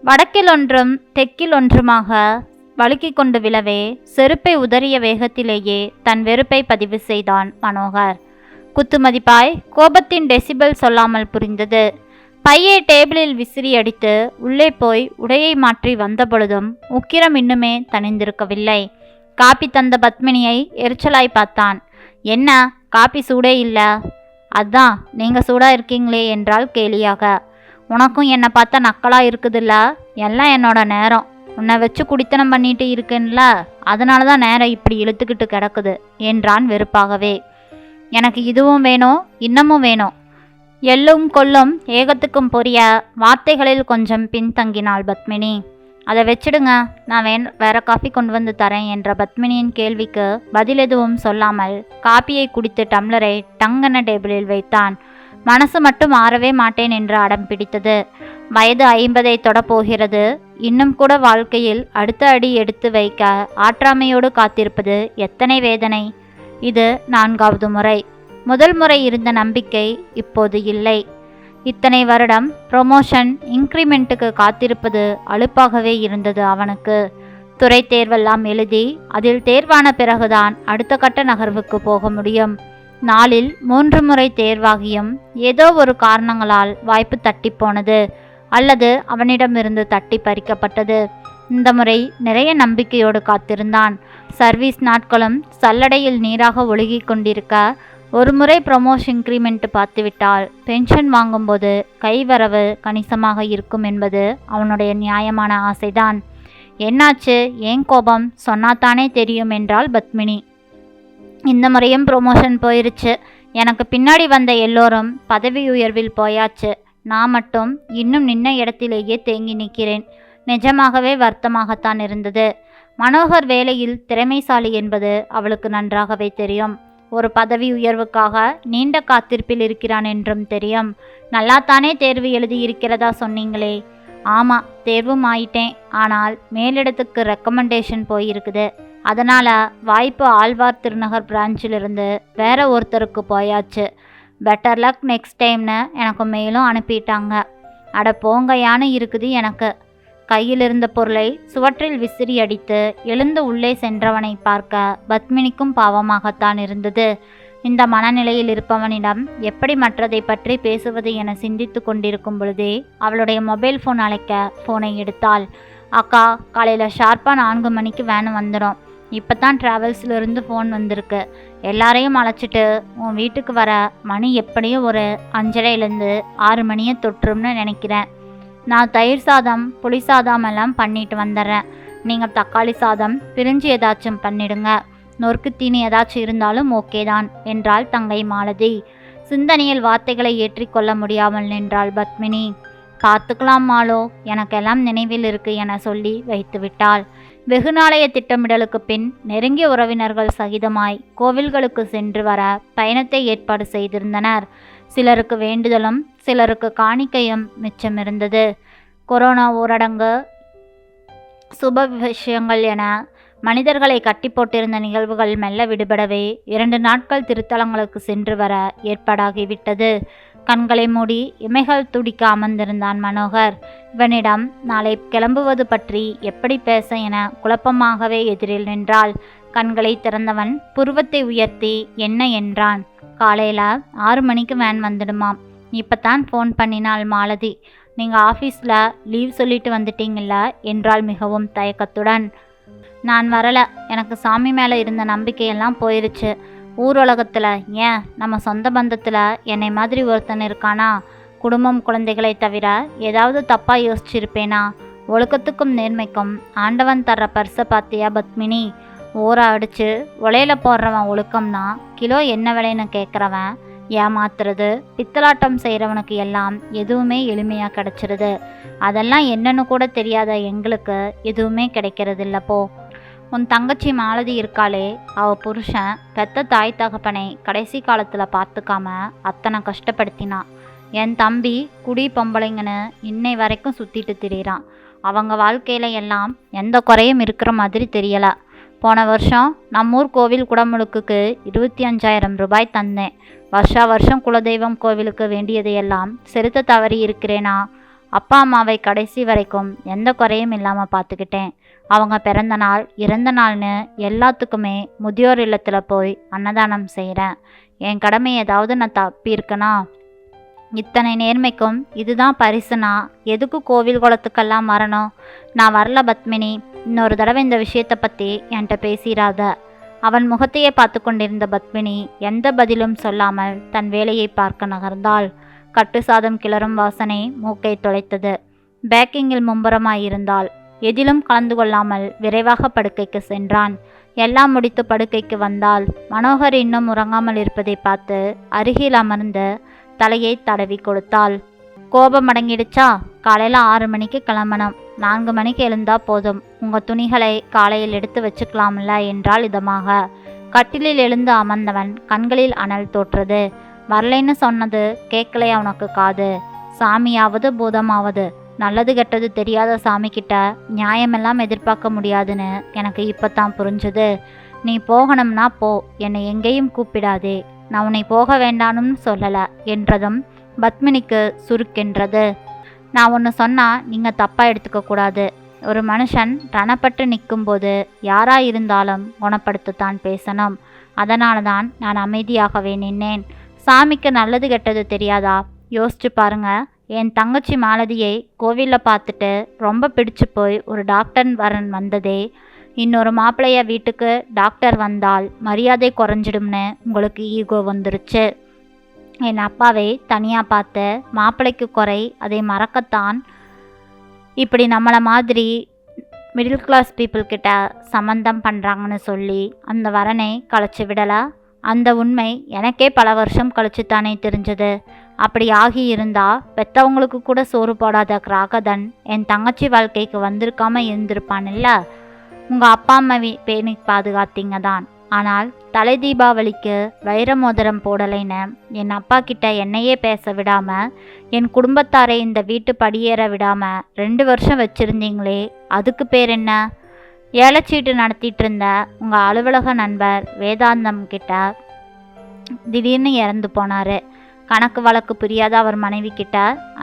வடக்கில் ஒன்றும் தெற்கில் ஒன்றுமாக வழுக்கிக் கொண்டு விழவே செருப்பை உதறிய வேகத்திலேயே தன் வெறுப்பை பதிவு செய்தான் மனோகர். குத்துமதிப்பாய் கோபத்தின் டெசிபல் சொல்லாமல் புரிந்தது. பையை டேபிளில் விசிறி அடித்து உள்ளே போய் உடையை மாற்றி வந்தபொழுதும் உக்கிரம் இன்னுமே தணிந்திருக்கவில்லை. காப்பி தந்த பத்மினியை எரிச்சலாய் பார்த்தான். என்ன காப்பி சூடே இல்லை? அதான் நீங்கள் சூடாக இருக்கீங்களே என்றால் கேலியாக. உனக்கும் என்னை பார்த்தா நக்கலாக இருக்குதுல்ல? எல்லாம் என்னோட நேரம். உன்னை வச்சு குடித்தனம் பண்ணிட்டு இருக்கேன்ல, அதனால தான் நேரம் இப்படி இழுத்துக்கிட்டு கிடக்குது என்றான் வெறுப்பாகவே. எனக்கு இதுவும் வேணும், இன்னமும் வேணும். எள்ளும் கொல்லும் ஏகத்துக்கும் பொரிய வார்த்தைகளில் கொஞ்சம் பின்தங்கினாள் பத்மினி. அதை வச்சிடுங்க, நான் வேற காஃபி கொண்டு வந்து தரேன் என்ற பத்மினியின் கேள்விக்கு பதில் எதுவும் சொல்லாமல் காப்பியை குடித்து டம்ளரை டங்கன டேபிளில் வைத்தான். மனசு மட்டும் மாறவே மாட்டேன் என்று அடம் பிடித்தது. வயது 50ஐ தொடப்போகிறது. இன்னும் கூட வாழ்க்கையில் அடுத்த அடி எடுத்து வைக்க ஆற்றாமையோடு காத்திருப்பது எத்தனை வேதனை. இது 4வது முறை. முதல் முறை இருந்த நம்பிக்கை இப்போது இல்லை. இத்தனை வருடம் ப்ரொமோஷன் இன்க்ரிமெண்ட்டுக்கு காத்திருப்பது அலுப்பாகவே இருந்தது அவனுக்கு. துறை தேர்வெல்லாம் எழுதி அதில் தேர்வான பிறகுதான் அடுத்த கட்ட நகர்வுக்கு போக முடியும். நாளில் 3 முறை தேர்வாகியும் ஏதோ ஒரு காரணங்களால் வாய்ப்பு தட்டி போனது அல்லது அவனிடமிருந்து தட்டி பறிக்கப்பட்டது. இந்த முறை நிறைய நம்பிக்கையோடு காத்திருந்தான். சர்வீஸ் நாட்களும் சல்லடையில் நீராக ஒழுகி கொண்டிருக்க ஒரு முறை ப்ரொமோஷன் இன்க்ரிமெண்ட் பார்த்துவிட்டால் பென்ஷன் வாங்கும்போது கைவரவு கணிசமாக இருக்கும் என்பது அவனுடைய நியாயமான ஆசைதான். என்னாச்சு, ஏன் கோபம்? சொன்னாத்தானே தெரியும் என்றாள் பத்மினி. இந்த முறையும் ப்ரொமோஷன் போயிருச்சு. எனக்கு பின்னாடி வந்த எல்லோரும் பதவி உயர்வில் போயாச்சு. நான் மட்டும் இன்னும் நின்ன இடத்திலேயே தேங்கி நிற்கிறேன். நிஜமாகவே வருத்தமாகத்தான் இருந்தது. மனோகர் வேலையில் திறமைசாலி என்பது அவளுக்கு நன்றாகவே தெரியும். ஒரு பதவி உயர்வுக்காக நீண்ட காத்திருப்பில் இருக்கிறான் என்றும் தெரியும். நல்லாத்தானே தேர்வு எழுதி இருக்கிறதா சொன்னீங்களே? ஆமாம், தேர்வும் ஆயிட்டேன். ஆனால் மேலிடத்துக்கு ரெக்கமெண்டேஷன் போயிருக்குது. அதனால் வாய்ப்பு ஆழ்வார் திருநகர் பிரான்ச்சிலிருந்து வேற ஒருத்தருக்கு போயாச்சு. பெட்டர் லக் நெக்ஸ்ட் டைம்னு எனக்கு மெயிலும் அனுப்பிட்டாங்க. அட போங்கையானு இருக்குது எனக்கு. கையில் இருந்த பொருளை சுவற்றில் விசிறி அடித்து எழுந்து உள்ளே சென்றவனை பார்க்க பத்மினிக்கும் பாவமாகத்தான் இருந்தது. இந்த மனநிலையில் இருப்பவனிடம் எப்படி மற்றதை பற்றி பேசுவது என சிந்தித்து கொண்டிருக்கும் பொழுதே அவளுடைய மொபைல் ஃபோன் அழைக்க ஃபோனை எடுத்தாள். அக்கா, காலையில் ஷார்ப்பாக 4 மணிக்கு வேன் வந்துடும். இப்போ தான் ட்ராவல்ஸ்லேருந்து ஃபோன் வந்திருக்கு. எல்லாரையும் அழைச்சிட்டு உன் வீட்டுக்கு வர மணி எப்படியும் ஒரு 5:30லேருந்து 6 மணியை தொற்றும்னு நினைக்கிறேன். நான் தயிர் சாதம் புளி சாதம் எல்லாம் பண்ணிட்டு வந்துடுறேன். நீங்கள் தக்காளி சாதம் பிரிஞ்சு ஏதாச்சும் பண்ணிடுங்க. நொறுக்கு தீனி ஏதாச்சும் இருந்தாலும் ஓகே தான் என்றாள் தங்கை மாலதி. சிந்தனையில் வார்த்தைகளை ஏற்றிக்கொள்ள முடியாமல் நின்றாள் பத்மினி. பார்த்துக்கலாம் மாலோ, எனக்கெல்லாம் நினைவில் இருக்கு என சொல்லி வைத்து விட்டாள். வெகுநாளைய திட்டமிடலுக்கு பின் நெருங்கிய உறவினர்கள் சகிதமாய் கோவில்களுக்கு சென்று வர பயணத்தை ஏற்பாடு செய்திருந்தனர். சிலருக்கு வேண்டுதலும் சிலருக்கு காணிக்கையும் மிச்சம் இருந்தது. கொரோனா ஊரடங்கு, சுப விஷயங்கள் என மனிதர்களை கட்டி போட்டிருந்த நிகழ்வுகள் மெல்ல விடுபடவே 2 நாட்கள் திருத்தலங்களுக்கு சென்று வர ஏற்பாடாகிவிட்டது. கண்களை மூடி இமைகள் துடிக்க அமர்ந்திருந்தான் மனோகர். இவனிடம் நாளை கிளம்புவது பற்றி எப்படி பேச என குழப்பமாகவே எதிரில் நின்றாள். கண்களை திறந்தவன் புருவத்தை உயர்த்தி என்ன என்றான். காலையில் 6 மணிக்கு வேன் வந்துடுமாம். இப்போத்தான் ஃபோன் பண்ணினாள் மாலதி. நீங்கள் ஆஃபீஸில் லீவ் சொல்லிட்டு வந்துட்டீங்கள என்றாள் மிகவும் தயக்கத்துடன். நான் வரலை. எனக்கு சாமி மேலே இருந்த நம்பிக்கையெல்லாம் போயிருச்சு. ஊருலகத்தில், ஏன் நம்ம சொந்த பந்தத்தில் என்னை மாதிரி ஒருத்தன் இருக்கானா? குடும்பம் குழந்தைகளை தவிர ஏதாவது தப்பாக யோசிச்சிருப்பேனா? ஒழுக்கத்துக்கும் நேர்மைக்கும் ஆண்டவன் தர்ற பரிசை பார்த்தியா பத்மினி? ஊரை அடித்து உலையில் போடுறவன் ஒழுக்கம்னா கிலோ என்ன விலைன்னு கேட்குறவன் ஏமாத்துறது, பித்தலாட்டம் செய்கிறவனுக்கு எல்லாம் எதுவுமே எளிமையாக கிடச்சிருது. அதெல்லாம் என்னன்னு கூட தெரியாத எங்களுக்கு எதுவுமே கிடைக்கிறது இல்லப்போ. உன் தங்கச்சி மாலதி இருக்காளே, அவள் புருஷன் பெத்த தாய் தகப்பனை கடைசி காலத்தில் பார்த்துக்காம அத்தனை கஷ்டப்படுத்தினான். என் தம்பி குடி பொம்பளைங்கன்னு இன்னை வரைக்கும் சுற்றிட்டு திரியிறான். அவங்க வாழ்க்கையில் எல்லாம் எந்த குறையும் இருக்கிற மாதிரி தெரியலை. போன வருஷம் நம்மூர் கோவில் குடமுழுக்குக்கு 25,000 ரூபாய் தந்தேன். வருஷம் குலதெய்வம் கோவிலுக்கு வேண்டியதையெல்லாம் செலுத்த தவறி இருக்கிறேனா? அப்பா அம்மாவை கடைசி வரைக்கும் எந்த குறையும் இல்லாமல் பார்த்துக்கிட்டேன். அவங்க பிறந்த நாள் இறந்த நாள்னு எல்லாத்துக்குமே முதியோர் இல்லத்தில் போய் அன்னதானம் செய்கிறேன். என் கடமை ஏதாவது நான் தப்பியிருக்கேனா? இத்தனை நேர்மைக்கும் இதுதான் பரிசுனா எதுக்கு கோவில் குளத்துக்கெல்லாம் வரணும்? நான் வரல பத்மினி. இன்னொரு தடவை இந்த விஷயத்தை பற்றி என்கிட்ட பேசிடாத. அவன் முகத்தையே பார்த்து கொண்டிருந்த பத்மினி எந்த பதிலும் சொல்லாமல் தன் வேலையை பார்க்க நகர்ந்தாள். கட்டு சாதம் கிளறும் வாசனை மூக்கை தொலைத்தது. பேக்கிங்கில் மும்பரமாயிருந்தாள். எதிலும் கலந்து கொள்ளாமல் விரைவாக படுக்கைக்கு சென்றான். எல்லாம் முடித்து படுக்கைக்கு வந்தாள். மனோகர் இன்னும் உறங்காமல் இருப்பதை பார்த்து அருகில் அமர்ந்து தலையை தடவி கொடுத்தாள். கோபம் அடங்கிடுச்சா? காலையில் 6 மணிக்கு கிளம்பணும். 4 மணிக்கு எழுந்தா போதும். உங்கள் துணிகளை காலையில் எடுத்து வச்சுக்கலாம்ல என்றாள் இதமாக. கட்டிலில் எழுந்து அமர்ந்தவன் கண்களில் அனல் தோற்றது. வரலைன்னு சொன்னது கேட்கலையா உனக்கு காது? சாமியாவது பூதமாவது நல்லது கெட்டது தெரியாத சாமி கிட்ட நியாயமெல்லாம் எதிர்பார்க்க முடியாதுன்னு எனக்கு இப்போத்தான் புரிஞ்சுது. நீ போகணும்னா போ, என்னை எங்கேயும் கூப்பிடாதே. நான் உன்னை போக வேண்டாம்னு சொல்லலை என்றதும் பத்மினிக்கு சுருக்கென்றது. நான் ஒன்று சொன்னால் நீங்கள் தப்பாக எடுத்துக்கக்கூடாது. ஒரு மனுஷன் ரணப்பட்டு நிற்கும்போது யாராக இருந்தாலும் குணப்படுத்தத்தான் பேசணும். அதனால தான் நான் அமைதியாகவே நின்னேன். சாமிக்கு நல்லது கெட்டது தெரியாதா? யோசிச்சு பாருங்க. என் தங்கச்சி மாலதியை கோவிலில் பார்த்துட்டு ரொம்ப பிடிச்சு போய் ஒரு டாக்டர் வரன் வந்ததே. இன்னொரு மாப்பிள்ளைய வீட்டுக்கு டாக்டர் வந்தால் மரியாதை குறைஞ்சிடும்னு உங்களுக்கு ஈகோ வந்துருச்சு. என் அப்பாவை தனியாக பார்த்து மாப்பிள்ளைக்கு குறை அதை மறக்கத்தான் இப்படி நம்மளை மாதிரி மிடில் கிளாஸ் பீப்புள்கிட்ட சம்மந்தம் பண்ணுறாங்கன்னு சொல்லி அந்த வரனை கலைச்சி விடலை. அந்த உண்மை எனக்கே பல வருஷம் கழிச்சு தானே தெரிஞ்சது. அப்படி ஆகி இருந்தா பெற்றவங்களுக்கு கூட சோறு போடாத கிராகதன் என் தங்கச்சி வாழ்க்கைக்கு வந்திருக்காம இருந்திருப்பான்ல. உங்கள் அப்பா அம்மா பேணி பாதுகாத்தீங்க தான். ஆனால் தலை தீபாவளிக்கு வைர மோதிரம் போடலைன்னு என் அப்பா கிட்ட என்னையே பேச விடாமல் என் குடும்பத்தாரை இந்த வீட்டு படியேற விடாமல் 2 வருஷம் வச்சுருந்தீங்களே, அதுக்கு பேர் என்ன? ஏலச்சீட்டு நடத்திட்டு இருந்த உங்கள் அலுவலக நண்பர் வேதாந்தம் கிட்ட திடீர்னு இறந்து போனார். கணக்கு வழக்கு புரியாத அவர் மனைவி கிட்ட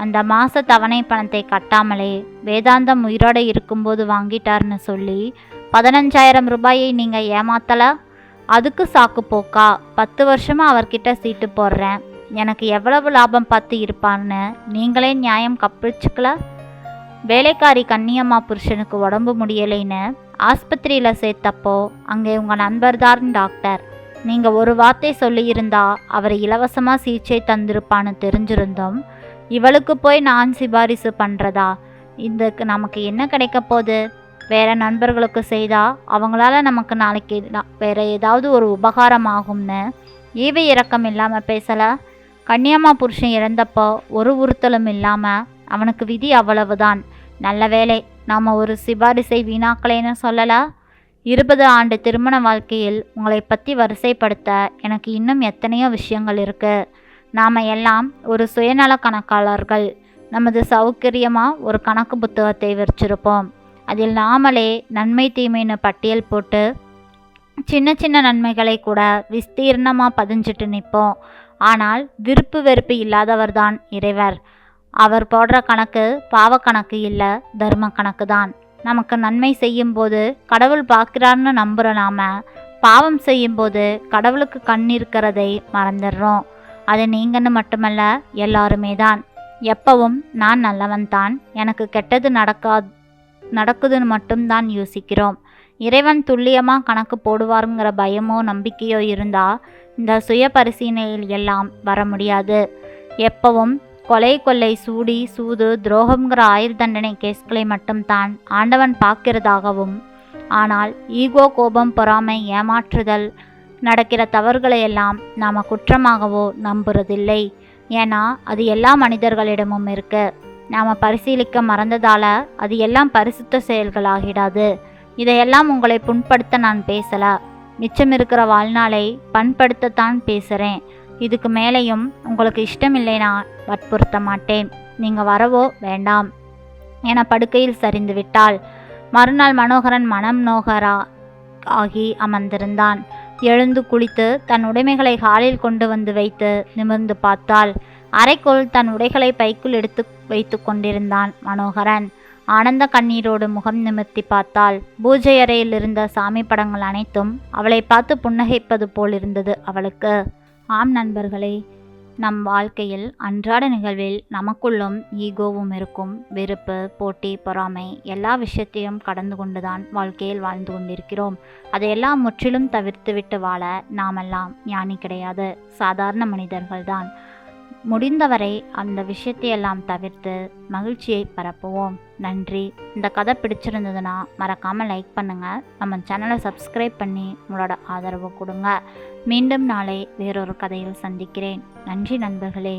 அந்த மாத தவணை பணத்தை கட்டாமலே வேதாந்தம் உயிரோடு இருக்கும்போது வாங்கிட்டார்னு சொல்லி 15,000 ரூபாயை நீங்கள் ஏமாத்தலை? அதுக்கு சாக்கு போக்கா 10 வருஷமாக அவர்கிட்ட சீட்டு போடுறேன், எனக்கு எவ்வளவு லாபம் பார்த்து இருப்பான்னு நீங்களே நியாயம் கப்பிச்சுக்கல? வேலைக்காரி கன்னியம்மா புருஷனுக்கு உடம்பு முடியலைன்னு ஆஸ்பத்திரியில் சேர்த்தப்போ அங்கே உங்கள் நண்பர்தான் டாக்டர். நீங்கள் ஒரு வார்த்தை சொல்லியிருந்தா அவர் இலவசமாக சிகிச்சை தந்திருப்பான்னு தெரிஞ்சிருந்தோம். இவளுக்கு போய் நான் சிபாரிசு பண்ணுறதா? இதுக்கு நமக்கு என்ன கிடைக்க போகுது? வேறு நண்பர்களுக்கு செய்தால் அவங்களால நமக்கு நாளைக்கு வேறு ஏதாவது ஒரு உபகாரம் ஆகும்னு ஈவை இறக்கம் இல்லாமல் பேசலை. கன்னியம்மா புருஷன் இறந்தப்போ ஒரு உறுத்தலும் இல்லாமல் அவனுக்கு விதி அவ்வளவுதான். நல்ல வேலை நாம் ஒரு சிபாரிசை வீணாக்கலைன்னு சொல்லலை. 20 ஆண்டு திருமண வாழ்க்கையில் உங்களை பற்றி வரிசைப்படுத்த எனக்கு இன்னும் எத்தனையோ விஷயங்கள் இருக்குது. நாம் எல்லாம் ஒரு சுயநல கணக்காளர்கள். நமது சௌகரியமாக ஒரு கணக்கு புத்தகத்தை வச்சிருப்போம். அதில் நாமளே நன்மை தீமைன்னு பட்டியல் போட்டு சின்ன சின்ன நன்மைகளை கூட விஸ்தீர்ணமாக பதிஞ்சிட்டு நிற்போம். ஆனால் விருப்பு வெறுப்பு இல்லாதவர் தான் இறைவர். அவர் போடுற கணக்கு பாவ கணக்கு இல்லை, தர்ம கணக்கு தான். நமக்கு நன்மை செய்யும்போது கடவுள் பார்க்குறான்னு நம்புகிற நாம பாவம் செய்யும்போது கடவுளுக்கு கண் இருக்கிறதை மறந்துடுறோம். அது நீங்கன்னு மட்டுமல்ல, எல்லாருமே தான். எப்பவும் நான் நல்லவன் தான், எனக்கு கெட்டது நடக்குதுன்னு மட்டும்தான் யோசிக்கிறோம். இறைவன் துல்லியமாக கணக்கு போடுவாருங்கிற பயமோ நம்பிக்கையோ இருந்தால் இந்த சுய பரிசீலனையில் எல்லாம் வர முடியாது. எப்பவும் கொலை கொள்ளை சூடி சூது துரோகம்ங்கிற ஆயுள் தண்டனை கேஸ்களை மட்டும்தான் ஆண்டவன் பார்க்கிறதாகவும், ஆனால் ஈகோ கோபம் பொறாமை ஏமாற்றுதல் நடக்கிற தவறுகளையெல்லாம் நாம் குற்றமாகவோ நம்புறதில்லை. ஏன்னா அது எல்லா மனிதர்களிடமும் இருக்கு. நாம் பரிசீலிக்க மறந்ததால் அது எல்லாம் பரிசுத்த செயல்களாகிடாது. இதையெல்லாம் உங்களை புண்படுத்த நான் பேசலை. மிச்சம் இருக்கிற வாழ்நாளை பண்படுத்தத்தான் பேசுகிறேன். இதுக்கு மேலேயும் உங்களுக்கு இஷ்டம் இல்லைனா வற்புறுத்த மாட்டேன். நீங்கள் வரவோ வேண்டாம் என படுக்கையில் சரிந்து விட்டாள். மறுநாள் மனோகரன் மனம் நோகரா ஆகி அமர்ந்திருந்தான். எழுந்து குளித்து தன் உடைமைகளை ஹாலில் கொண்டு வந்து வைத்து நிமிர்ந்து பார்த்தாள். அறைக்குள் தன் உடைகளை பைக்குள் எடுத்து வைத்து கொண்டிருந்தான் மனோகரன். ஆனந்த கண்ணீரோடு முகம் நிமிர்த்தி பார்த்தாள். பூஜை அறையில் இருந்த சாமி படங்கள் அனைத்தும் அவளை பார்த்து புன்னகைப்பது போல் இருந்தது அவளுக்கு. ஆம் நண்பர்களே, நம் வாழ்க்கையில் அன்றாட நிகழ்வில் நமக்குள்ளும் ஈகோவும் இருக்கும். வெறுப்பு, போட்டி, பொறாமை எல்லா விஷயத்தையும் கடந்து கொண்டுதான் வாழ்க்கையில் வாழ்ந்து கொண்டிருக்கிறோம். அதையெல்லாம் முற்றிலும் தவிர்த்துவிட்டு வாழ நாமெல்லாம் ஞானி கிடையாது, சாதாரண மனிதர்கள்தான். முடிந்தவரை அந்த விஷயத்தையெல்லாம் தவிர்த்து மகிழ்ச்சியை பரப்புவோம். நன்றி. இந்த கதை பிடிச்சிருந்ததுன்னா மறக்காமல் லைக் பண்ணுங்கள். நம்ம சேனலை சப்ஸ்கிரைப் பண்ணி உங்களோட ஆதரவு கொடுங்க. மீண்டும் நாளை வேறொரு கதையில் சந்திக்கிறேன். நன்றி நண்பர்களே.